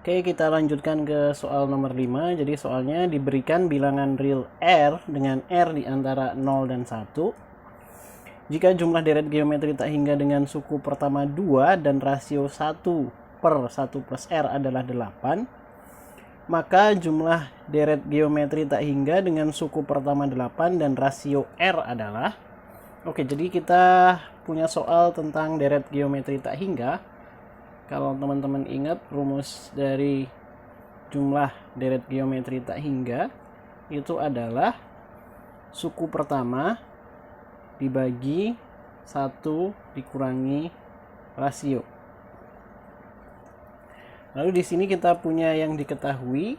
Oke, kita lanjutkan ke soal nomor 5. Jadi soalnya diberikan bilangan real R dengan R di antara 0 dan 1. Jika jumlah deret geometri tak hingga dengan suku pertama 2 dan rasio 1/1 plus R adalah 8, maka jumlah deret geometri tak hingga dengan suku pertama 8 dan rasio R adalah... Oke, jadi kita punya soal tentang deret geometri tak hingga. Kalau teman-teman ingat rumus dari jumlah deret geometri tak hingga itu adalah suku pertama dibagi 1 dikurangi rasio. Lalu di sini kita punya yang diketahui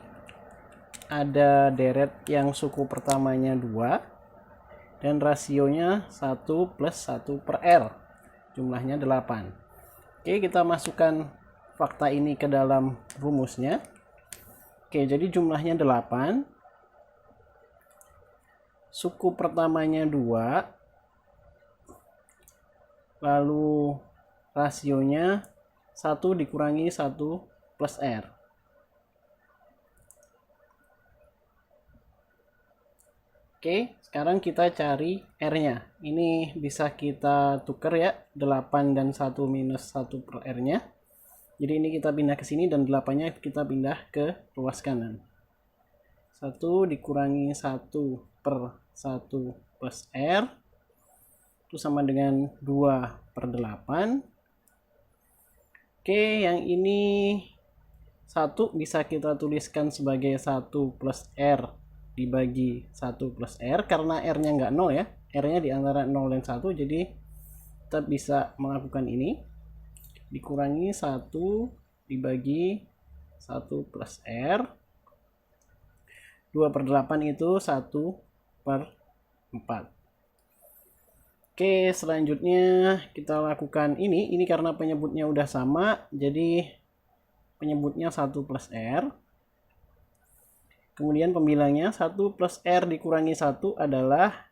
ada deret yang suku pertamanya 2 dan rasionya 1 plus 1 per R, jumlahnya 8. Oke, kita masukkan fakta ini ke dalam rumusnya. Oke, jadi jumlahnya 8. Suku pertamanya 2. Lalu rasionya 1 dikurangi 1 plus R. Oke, sekarang kita cari R-nya. Ini bisa kita tukar ya, 8 dan 1 minus 1 per R-nya. Jadi ini kita pindah ke sini dan 8-nya kita pindah ke ruas kanan. 1 dikurangi 1 per 1 plus R. Itu sama dengan 2 per 8. Oke, yang ini 1 bisa kita tuliskan sebagai 1 plus R dibagi 1 plus R, karena R-nya nggak 0 ya, R-nya di antara 0 dan 1, jadi kita bisa melakukan ini, dikurangi 1 dibagi 1 plus R, 2 per 8 itu 1 per 4. Oke, selanjutnya kita lakukan ini karena penyebutnya udah sama, jadi penyebutnya 1 plus R. Kemudian pembilangnya 1 plus R dikurangi 1 adalah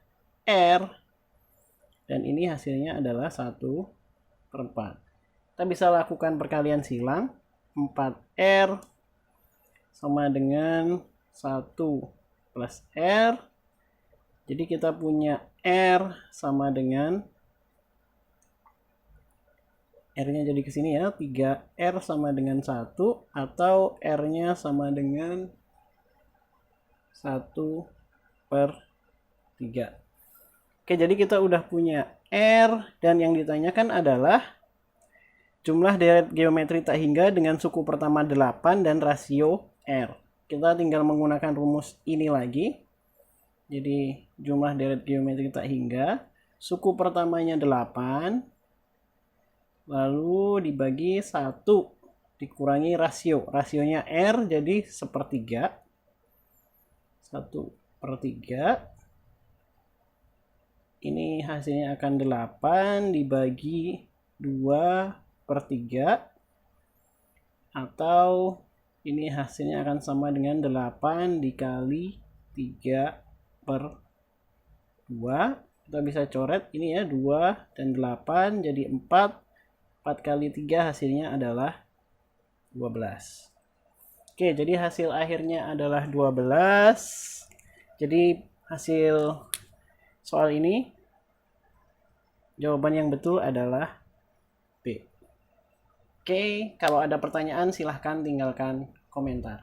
R. Dan ini hasilnya adalah 1 per 4. Kita bisa lakukan perkalian silang. 4R sama dengan 1 plus R. Jadi kita punya R sama dengan... R-nya jadi ke sini ya. 3R sama dengan 1. Atau R-nya sama dengan 1 per 3. Oke, jadi kita udah punya R dan yang ditanyakan adalah jumlah deret geometri tak hingga dengan suku pertama 8 dan rasio R. Kita tinggal menggunakan rumus ini lagi. Jadi jumlah deret geometri tak hingga, suku pertamanya 8, lalu dibagi 1 dikurangi rasio. Rasionya R jadi 1/3. 1 per 3. Ini hasilnya akan 8 dibagi 2 per 3. Atau ini hasilnya akan sama dengan 8 dikali 3 per 2. Kita bisa coret ini ya, 2 dan 8 jadi 4. 4 kali 3 hasilnya adalah 12. Oke, jadi hasil akhirnya adalah 12. Jadi hasil soal ini, jawaban yang betul adalah B. Oke, kalau ada pertanyaan silahkan tinggalkan komentar.